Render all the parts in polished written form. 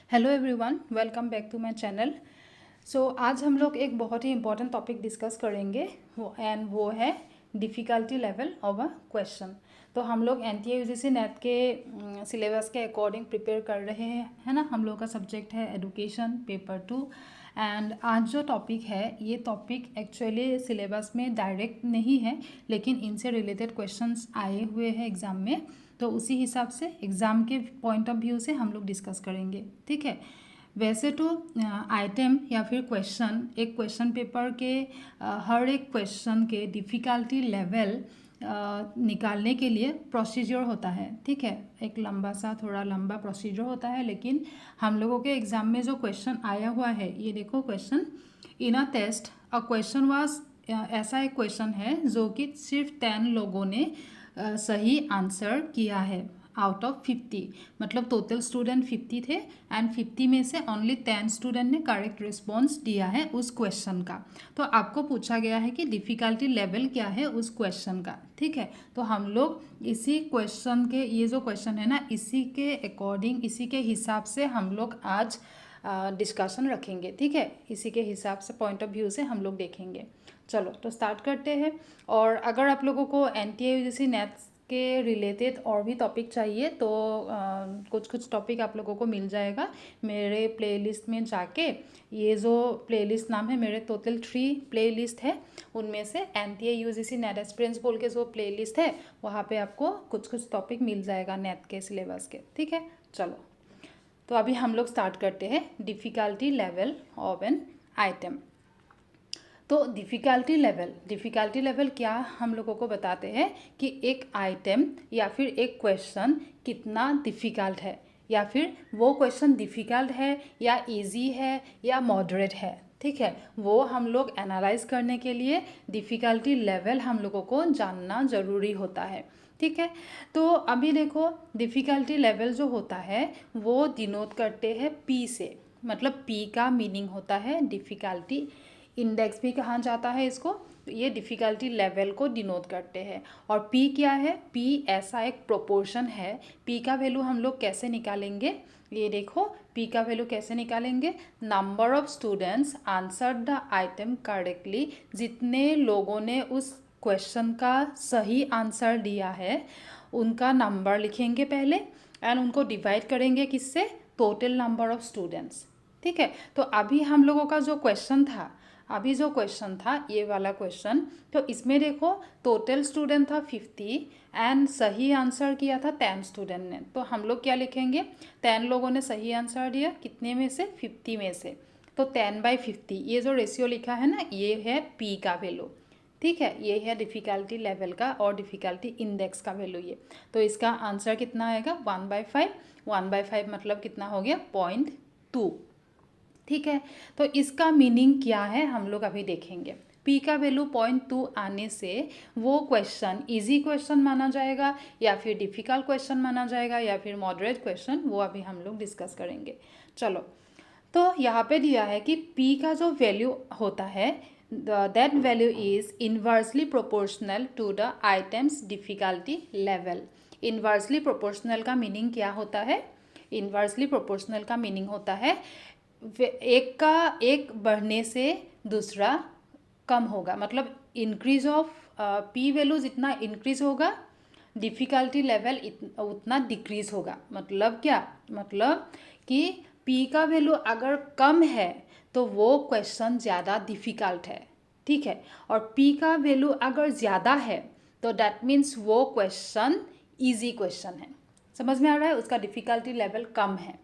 Hello everyone, welcome back to my channel. आज हम लोग एक बहुत ही इम्पोर्टेंट टॉपिक डिस्कस करेंगे वो है difficulty level of a question. तो हम लोग NTA UGC नेट के सिलेबस के अकॉर्डिंग प्रिपेयर कर रहे हैं, है ना। हम लोग का सब्जेक्ट है एडुकेशन पेपर 2। एंड आज जो टॉपिक है ये टॉपिक एक्चुअली सिलेबस में डायरेक्ट नहीं है, लेकिन इनसे रिलेटेड क्वेश्चंस आए हुए हैं एग्ज़ाम में। तो उसी हिसाब से एग्ज़ाम के पॉइंट ऑफ व्यू से हम लोग डिस्कस करेंगे, ठीक है। वैसे तो आइटम या फिर क्वेश्चन, एक क्वेश्चन पेपर के हर एक क्वेश्चन के डिफ़िकल्टी लेवल निकालने के लिए प्रोसीजर होता है, ठीक है। एक लंबा सा थोड़ा लंबा प्रोसीजर होता है, लेकिन हम लोगों के एग्ज़ाम में जो क्वेश्चन आया हुआ है, ये देखो question in a test a question was, ऐसा एक क्वेश्चन है जो कि सिर्फ 10 लोगों ने सही आंसर किया है आउट ऑफ 50। मतलब टोटल स्टूडेंट 50 थे एंड 50 में से ओनली 10 स्टूडेंट ने करेक्ट रिस्पॉन्स दिया है उस क्वेश्चन का। तो आपको पूछा गया है कि डिफ़िकल्टी लेवल क्या है उस क्वेश्चन का, ठीक है। तो हम लोग इसी क्वेश्चन के, ये जो क्वेश्चन है ना, इसी के अकॉर्डिंग, इसी के हिसाब से हम लोग आज डिस्कशन रखेंगे, ठीक है। इसी के हिसाब से पॉइंट ऑफ व्यू से हम लोग देखेंगे। चलो तो स्टार्ट करते हैं। और अगर आप लोगों को NTA UGC नेट्स के रिलेटेड और भी टॉपिक चाहिए तो कुछ कुछ टॉपिक आप लोगों को मिल जाएगा मेरे प्लेलिस्ट में जाके। ये जो प्लेलिस्ट नाम है, मेरे टोटल 3 प्लेलिस्ट है, उनमें से NTA UGC नेट एक्सपीरियंस बोल के जो प्लेलिस्ट है वहाँ पे आपको कुछ कुछ टॉपिक मिल जाएगा नेट के सिलेबस के, ठीक है। चलो तो अभी हम लोग स्टार्ट करते हैं difficulty level of an item. तो डिफ़िकल्टी लेवल क्या हम लोगों को बताते हैं कि एक आइटम या फिर एक क्वेश्चन कितना डिफ़िकल्ट है, या फिर वो क्वेश्चन डिफ़िकल्ट है या इजी है या मॉडरेट है, ठीक है। वो हम लोग एनालाइज करने के लिए डिफ़िकल्टी लेवल हम लोगों को जानना ज़रूरी होता है, ठीक है। तो अभी देखो डिफ़िकल्टी लेवल जो होता है वो डिनोट करते हैं P से। मतलब P का मीनिंग होता है डिफ़िकल्टी इंडेक्स भी कहा जाता है इसको। तो ये डिफ़िकल्टी लेवल को डिनोट करते हैं। और P क्या है? P ऐसा एक प्रोपोर्शन है। P का वैल्यू हम लोग कैसे निकालेंगे, ये देखो। P का वैल्यू कैसे निकालेंगे? Number of students answer the item correctly. जितने लोगों ने उस क्वेश्चन का सही आंसर दिया है उनका नंबर लिखेंगे पहले, एंड उनको डिवाइड करेंगे किससे? टोटल नंबर ऑफ स्टूडेंट्स, ठीक है। तो अभी हम लोगों का जो क्वेश्चन था, ये वाला क्वेश्चन, तो इसमें देखो टोटल स्टूडेंट था 50 एंड सही आंसर किया था 10 स्टूडेंट ने। तो हम लोग क्या लिखेंगे? 10 लोगों ने सही आंसर दिया, कितने में से? 50 में से। तो 10/50, ये जो रेशियो लिखा है ना, ये है P का वैल्यू, ठीक है। ये है डिफ़िकल्टी लेवल का और डिफ़िकल्टी इंडेक्स का वैल्यू ये। तो इसका आंसर कितना आएगा? 1/5। 1/5 मतलब कितना हो गया? 0.2, ठीक है। तो इसका मीनिंग क्या है हम लोग अभी देखेंगे। P का वैल्यू 0.2 आने से वो क्वेश्चन इजी क्वेश्चन माना जाएगा या फिर डिफ़िकल्ट क्वेश्चन माना जाएगा या फिर मॉडरेट क्वेश्चन, वो अभी हम लोग डिस्कस करेंगे। चलो तो यहाँ पे दिया है कि P का जो वैल्यू होता है, that value is inversely proportional to the items difficulty level. Inversely proportional का मीनिंग क्या होता है? इन्वर्सली प्रोपोर्शनल का मीनिंग होता है एक बढ़ने से दूसरा कम होगा। मतलब इंक्रीज ऑफ P वैल्यू जितना इंक्रीज होगा, डिफ़िकल्टी लेवल उतना डिक्रीज होगा। मतलब क्या? मतलब कि P का वैल्यू अगर कम है तो वो क्वेश्चन ज़्यादा डिफ़िकल्ट है, ठीक है। और P का वैल्यू अगर ज़्यादा है तो दैट मीन्स वो क्वेश्चन ईजी क्वेश्चन है। समझ में आ रहा है? उसका डिफ़िकल्टी लेवल कम है।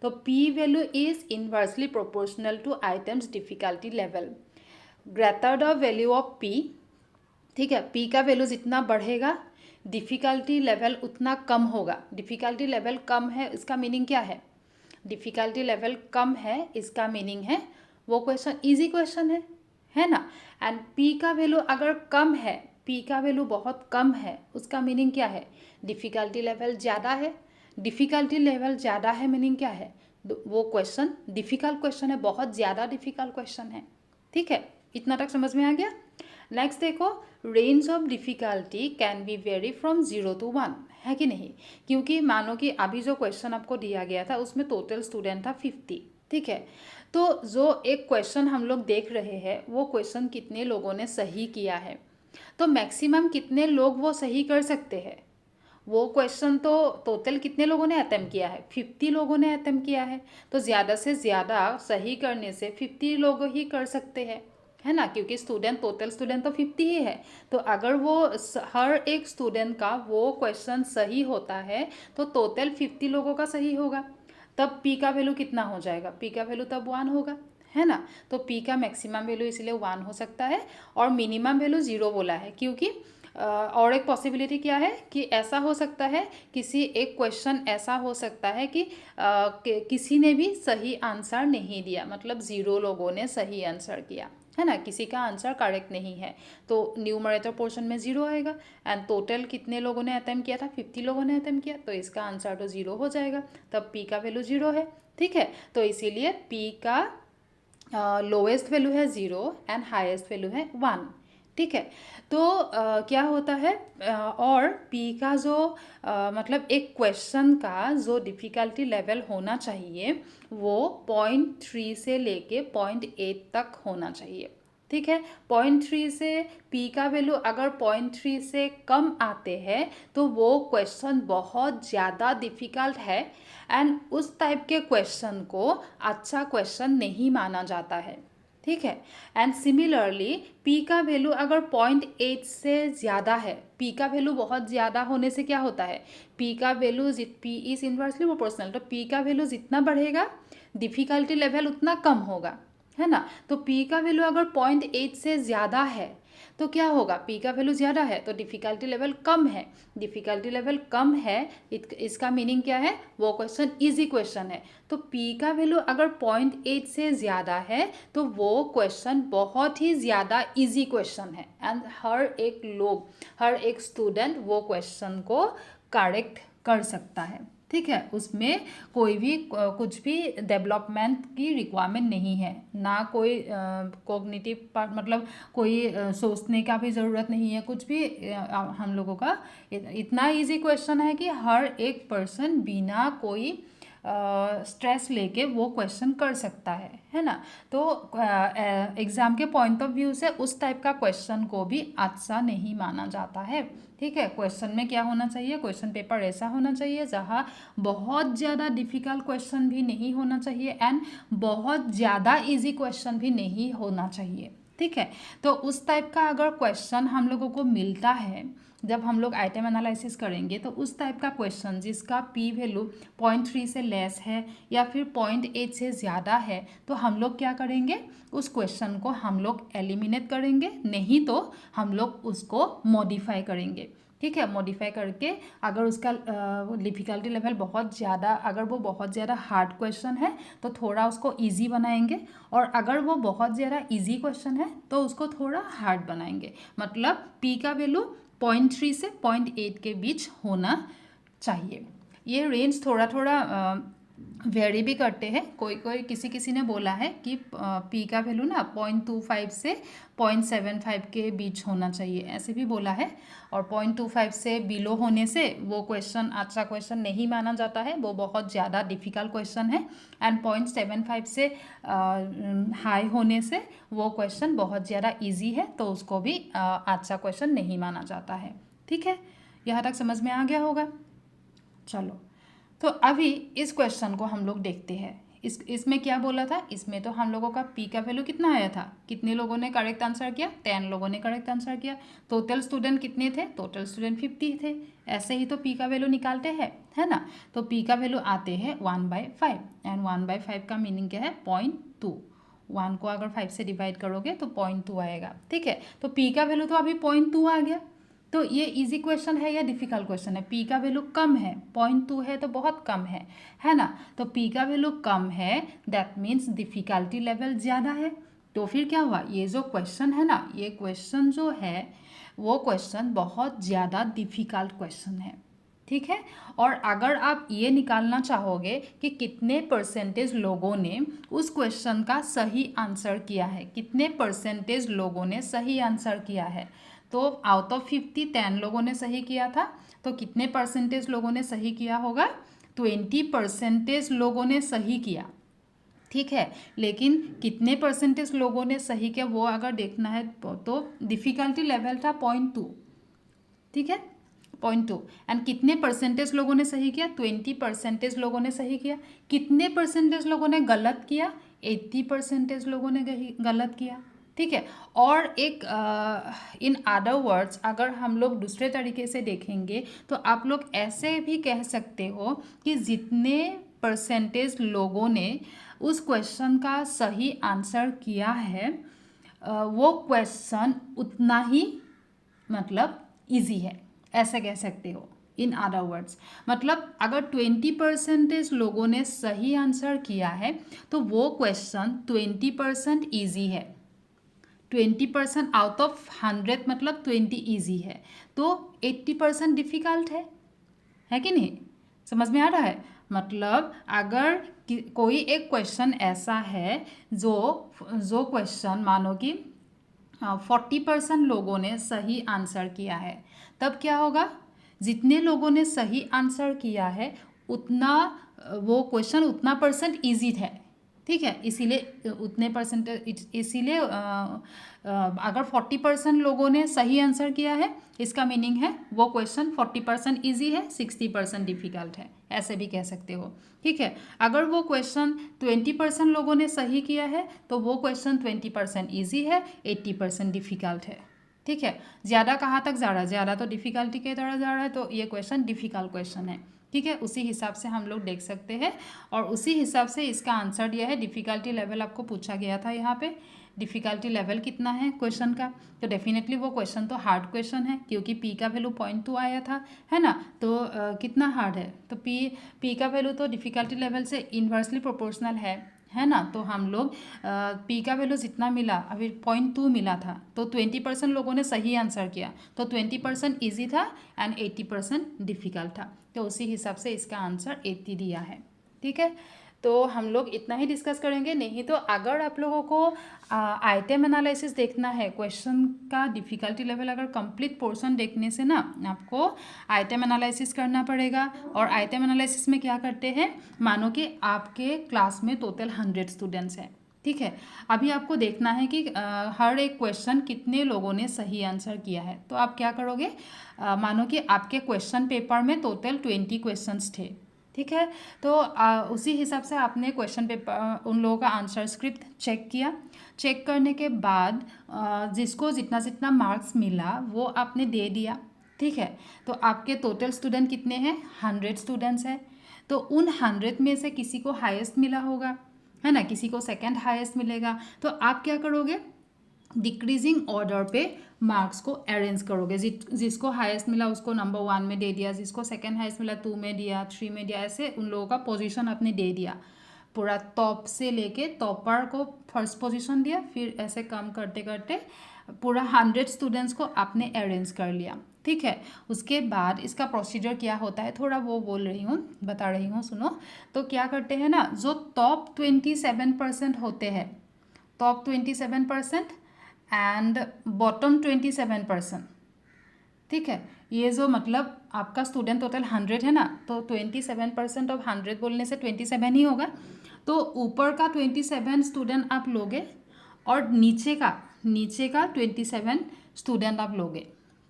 तो P value is inversely proportional to items difficulty level. Greater the value of P, ठीक है। P का वैल्यू जितना बढ़ेगा डिफ़िकल्टी लेवल उतना कम होगा। डिफ़िकल्टी लेवल कम है, इसका मीनिंग क्या है? डिफ़िकल्टी लेवल कम है, इसका मीनिंग है वो क्वेश्चन ईजी क्वेश्चन है ना। एंड P का वैल्यू अगर कम है, P का वैल्यू बहुत कम है, उसका मीनिंग क्या है? डिफ़िकल्टी लेवल ज़्यादा है। डिफ़िकल्टी लेवल ज़्यादा है मीनिंग क्या है? वो क्वेश्चन डिफ़िकल्ट क्वेश्चन है, बहुत ज़्यादा डिफ़िकल्ट क्वेश्चन है, ठीक है। इतना तक समझ में आ गया? नेक्स्ट देखो, range of difficulty can be very from 0 to 1, है कि नहीं? क्योंकि मानो कि अभी जो क्वेश्चन आपको दिया गया था उसमें टोटल स्टूडेंट था 50, ठीक है। तो जो एक क्वेश्चन हम लोग देख रहे हैं वो क्वेश्चन कितने लोगों ने सही किया है, तो मैक्सिमम कितने लोग वो सही कर सकते हैं। वो क्वेश्चन तो टोटल कितने लोगों ने अटेम्प्ट किया है, 50 लोगों ने अटेम्प्ट किया है, तो ज़्यादा से ज़्यादा सही करने से 50 लोग ही कर सकते हैं, है ना, क्योंकि स्टूडेंट टोटल स्टूडेंट तो 50 ही है। तो अगर वो हर एक स्टूडेंट का वो क्वेश्चन सही होता है तो टोटल 50 लोगों का सही होगा, तब पी का वैल्यू कितना हो जाएगा, पी का वैल्यू तब 1 होगा, है ना। तो पी का मैक्सिमम वैल्यू इसलिए 1 हो सकता है और मिनिमम वैल्यू 0 बोला है, क्योंकि और एक पॉसिबिलिटी क्या है कि ऐसा हो सकता है, किसी एक क्वेश्चन ऐसा हो सकता है कि किसी ने भी सही आंसर नहीं दिया, मतलब 0 लोगों ने सही आंसर किया, है ना, किसी का आंसर करेक्ट नहीं है, तो न्यूमरेटर पोर्शन में 0 आएगा। एंड टोटल कितने लोगों ने अटेम्प्ट किया था, 50 लोगों ने अटेम्प्ट किया, तो इसका आंसर तो 0 हो जाएगा, तब पी का वैल्यू 0 है, ठीक है। तो इसीलिए पी का लोएस्ट वैल्यू है 0 एंड हाईएस्ट वैल्यू है 1, ठीक है। तो क्या होता है, और पी का जो मतलब एक क्वेश्चन का जो डिफ़िकल्टी लेवल होना चाहिए वो 0.3 से लेके 0.8 तक होना चाहिए, ठीक है। 0.3 से पी का वैल्यू अगर 0.3 से कम आते हैं तो वो क्वेश्चन बहुत ज़्यादा डिफ़िकल्ट है एंड उस टाइप के क्वेश्चन को अच्छा क्वेश्चन नहीं माना जाता है, ठीक है। एंड सिमिलरली पी का वैल्यू अगर 0.8 से ज़्यादा है, पी का वैल्यू बहुत ज़्यादा होने से क्या होता है, पी का value P is inversely proportional, तो पी का वैल्यू जितना बढ़ेगा डिफ़िकल्टी लेवल उतना कम होगा, है ना। तो पी का वैल्यू अगर 0.8 से ज़्यादा है तो क्या होगा, पी का वैल्यू ज़्यादा है तो डिफ़िकल्टी लेवल कम है, डिफ़िकल्टी लेवल कम है, इसका मीनिंग क्या है, वो क्वेश्चन इजी क्वेश्चन है। तो पी का वैल्यू अगर 0.8 से ज़्यादा है तो वो क्वेश्चन बहुत ही ज़्यादा इजी क्वेश्चन है एंड हर एक स्टूडेंट वो क्वेश्चन को करेक्ट कर सकता है, ठीक है। उसमें कोई भी कुछ भी डेवलपमेंट की रिक्वायरमेंट नहीं है, ना कोई कॉग्निटिव पार्ट, मतलब कोई सोचने का भी ज़रूरत नहीं है, कुछ भी हम लोगों का इतना इजी क्वेश्चन है कि हर एक पर्सन बिना कोई स्ट्रेस लेके वो क्वेश्चन कर सकता है ना। तो एग्ज़ाम के पॉइंट ऑफ व्यू से उस टाइप का क्वेश्चन को भी अच्छा नहीं माना जाता है, ठीक है। क्वेश्चन में क्या होना चाहिए, क्वेश्चन पेपर ऐसा होना चाहिए जहाँ बहुत ज़्यादा डिफ़िकल्ट क्वेश्चन भी नहीं होना चाहिए एंड बहुत ज़्यादा इजी क्वेश्चन भी नहीं होना चाहिए, ठीक है। तो उस टाइप का अगर क्वेश्चन हम लोगों को मिलता है जब हम लोग आइटम एनालिसिस करेंगे, तो उस टाइप का क्वेश्चन जिसका पी वैल्यू 0.3 से लेस है या फिर 0.8 से ज़्यादा है, तो हम लोग क्या करेंगे, उस क्वेश्चन को हम लोग एलिमिनेट करेंगे, नहीं तो हम लोग उसको मॉडिफाई करेंगे, ठीक है। मॉडिफाई करके अगर उसका डिफ़िकल्टी लेवल बहुत ज़्यादा, अगर वो बहुत ज़्यादा हार्ड क्वेश्चन है तो थोड़ा उसको इजी बनाएंगे, और अगर वो बहुत ज़्यादा इजी क्वेश्चन है तो उसको थोड़ा हार्ड बनाएंगे, मतलब पी का वैल्यू 0.3 से 0.8 के बीच होना चाहिए। ये रेंज थोड़ा थोड़ा वेरी भी करते हैं, कोई किसी ने बोला है कि पी का वैल्यू ना 0.25 से 0.75 के बीच होना चाहिए, ऐसे भी बोला है। और 0.25 से बिलो होने से वो क्वेश्चन अच्छा क्वेश्चन नहीं माना जाता है, वो बहुत ज़्यादा डिफ़िकल्ट क्वेश्चन है। एंड 0.75 से हाई होने से वो क्वेश्चन बहुत ज़्यादा इजी है, तो उसको भी अच्छा क्वेश्चन नहीं माना जाता है, ठीक है। यहाँ तक समझ में आ गया होगा। चलो, तो अभी इस क्वेश्चन को हम लोग देखते हैं। इसमें क्या बोला था, इसमें तो हम लोगों का पी का वैल्यू कितना आया था, कितने लोगों ने करेक्ट आंसर किया, 10 लोगों ने करेक्ट आंसर किया। टोटल स्टूडेंट कितने थे, टोटल स्टूडेंट 50 थे। ऐसे ही तो पी का वैल्यू निकालते हैं, है ना। तो पी का वैल्यू आते हैं 1/5 एंड 1/5 का मीनिंग क्या है, 0.2। 1 को अगर 5 से डिवाइड करोगे तो 0.2 आएगा, ठीक है। तो पी का वैल्यू तो अभी 0.2 आ गया। तो ये इजी क्वेश्चन है या डिफ़िकल्ट क्वेश्चन है, पी का वैल्यू कम है, 0.2 है तो बहुत कम है ना। तो पी का वैल्यू कम है, दैट मीन्स डिफ़िकल्टी लेवल ज़्यादा है। तो फिर क्या हुआ, ये जो क्वेश्चन है ना, ये क्वेश्चन जो है वो क्वेश्चन बहुत ज़्यादा डिफ़िकल्ट क्वेश्चन है, ठीक है। और अगर आप ये निकालना चाहोगे कि कितने परसेंटेज लोगों ने उस क्वेश्चन का सही आंसर किया है, कितने परसेंटेज लोगों ने सही आंसर किया है, तो आउट ऑफ 50 10 लोगों ने सही किया था, तो कितने परसेंटेज लोगों ने सही किया होगा? 20% लोगों ने सही किया, ठीक है। लेकिन कितने परसेंटेज लोगों ने सही किया वो अगर देखना है तो डिफ़िकल्टी लेवल था 0.2, ठीक है, 0.2। एंड कितने परसेंटेज लोगों ने सही किया? 20% लोगों ने सही किया। कितने परसेंटेज लोगों ने गलत किया? 80% लोगों ने गलत किया, ठीक है। और एक इन अदर वर्ड्स अगर हम लोग दूसरे तरीके से देखेंगे तो आप लोग ऐसे भी कह सकते हो कि जितने परसेंटेज लोगों ने उस क्वेश्चन का सही आंसर किया है वो क्वेश्चन उतना ही मतलब ईजी है, ऐसे कह सकते हो। इन अदर वर्ड्स मतलब अगर 20% लोगों ने सही आंसर किया है तो वो क्वेश्चन 20% ईजी है। 20% आउट ऑफ 100 मतलब 20 ईजी है, तो 80% डिफ़िकल्ट है कि नहीं? समझ में आ रहा है? मतलब अगर कोई एक क्वेश्चन ऐसा है जो क्वेश्चन मानो कि 40% लोगों ने सही आंसर किया है, तब क्या होगा? जितने लोगों ने सही आंसर किया है उतना वो क्वेश्चन उतना परसेंट ईजी है, ठीक है। इसीलिए उतने परसेंट, इसीलिए अगर 40% लोगों ने सही आंसर किया है इसका मीनिंग है वो क्वेश्चन 40% ईजी है, 60% डिफ़िकल्ट है, ऐसे भी कह सकते हो, ठीक है। अगर वो क्वेश्चन 20% लोगों ने सही किया है तो वो क्वेश्चन 20% ईजी है, 80% डिफ़िकल्ट है, ठीक है। ज़्यादा कहाँ तक जा रहा है? ज़्यादा तो डिफ़िकल्टी की तरह जा रहा है, तो ये क्वेश्चन डिफ़िकल्ट क्वेश्चन है, ठीक है। उसी हिसाब से हम लोग देख सकते हैं और उसी हिसाब से इसका आंसर दिया है। डिफ़िकल्टी लेवल आपको पूछा गया था यहाँ पे, डिफ़िकल्टी लेवल कितना है क्वेश्चन का, तो डेफिनेटली वो क्वेश्चन तो हार्ड क्वेश्चन है क्योंकि पी का वैल्यू 0.2 आया था, है ना। तो कितना हार्ड है? तो पी का वैल्यू तो डिफ़िकल्टी लेवल से इन्वर्सली प्रोपोर्शनल है ना। तो हम लोग पी का वैल्यू जितना मिला, अभी 0.2 मिला था, तो 20% लोगों ने सही आंसर किया, तो 20% ईजी था एंड 80% डिफ़िकल्ट था, तो उसी हिसाब से इसका आंसर 80 दिया है, ठीक है। तो हम लोग इतना ही डिस्कस करेंगे। नहीं तो अगर आप लोगों को आइटम एनालिसिस देखना है, क्वेश्चन का डिफ़िकल्टी लेवल अगर कंप्लीट पोर्शन देखने से ना आपको आइटम एनालिसिस करना पड़ेगा। और आइटम एनालिसिस में क्या करते हैं, मानो कि आपके क्लास में टोटल 100 स्टूडेंट्स हैं, ठीक है। अभी आपको देखना है कि हर एक क्वेश्चन कितने लोगों ने सही आंसर किया है, तो आप क्या करोगे, मानो कि आपके क्वेश्चन पेपर में टोटल 20 क्वेश्चंस थे, ठीक है। तो उसी हिसाब से आपने क्वेश्चन पेपर उन लोगों का आंसर स्क्रिप्ट चेक किया। चेक करने के बाद जिसको जितना जितना मार्क्स मिला वो आपने दे दिया, ठीक है। तो आपके टोटल स्टूडेंट कितने हैं? 100 स्टूडेंट्स हैं। तो उन 100 में से किसी को हाईएस्ट मिला होगा, है ना, किसी को सेकंड हाईएस्ट मिलेगा। तो आप क्या करोगे, डिक्रीजिंग ऑर्डर पे मार्क्स को अरेंज करोगे। जिसको हाईएस्ट मिला उसको नंबर 1 में दे दिया, जिसको सेकंड हाईएस्ट मिला 2 में दिया, 3 में दिया, ऐसे उन लोगों का पोजीशन आपने दे दिया। पूरा टॉप से लेके टॉपर को फर्स्ट पोजीशन दिया, फिर ऐसे कम करते करते पूरा 100 स्टूडेंट्स को आपने अरेंज कर लिया, ठीक है। उसके बाद इसका प्रोसीजर क्या होता है थोड़ा वो बोल रही हूँ, बता रही हूँ, सुनो। तो क्या करते हैं ना, जो टॉप 27% होते हैं, टॉप 27% एंड बॉटम 27%, ठीक है। ये जो मतलब आपका स्टूडेंट टोटल 100 है ना, तो 27% ऑफ 100 बोलने से 27 ही होगा। तो ऊपर का 27 स्टूडेंट आप लोगे और नीचे का 27 स्टूडेंट आप लोगे,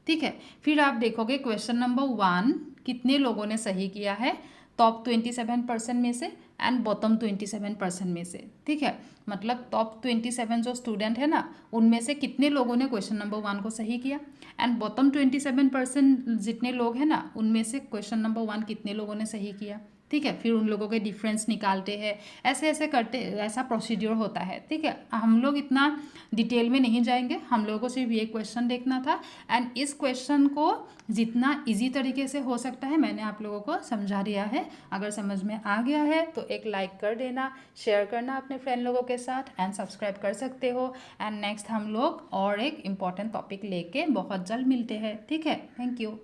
ठीक है। फिर आप देखोगे क्वेश्चन नंबर 1 कितने लोगों ने सही किया है, टॉप 27% में से एंड बॉटम 27% में से, ठीक है। मतलब टॉप 27 जो स्टूडेंट है ना उनमें से कितने लोगों ने क्वेश्चन नंबर 1 को सही किया, एंड बॉटम 27% जितने लोग हैं ना उनमें से क्वेश्चन नंबर 1 कितने लोगों ने सही किया, ठीक है। फिर उन लोगों के डिफरेंस निकालते हैं, ऐसे ऐसे करते, ऐसा प्रोसीड्योर होता है, ठीक है। हम लोग इतना डिटेल में नहीं जाएंगे, हम लोगों को सिर्फ ये क्वेश्चन देखना था एंड इस क्वेश्चन को जितना इजी तरीके से हो सकता है मैंने आप लोगों को समझा दिया है। अगर समझ में आ गया है तो एक लाइक कर देना, शेयर करना अपने फ्रेंड लोगों के साथ एंड सब्सक्राइब कर सकते हो। एंड नेक्स्ट हम लोग और एक इम्पॉर्टेंट टॉपिक लेके बहुत जल्द मिलते हैं, ठीक है। Thank you.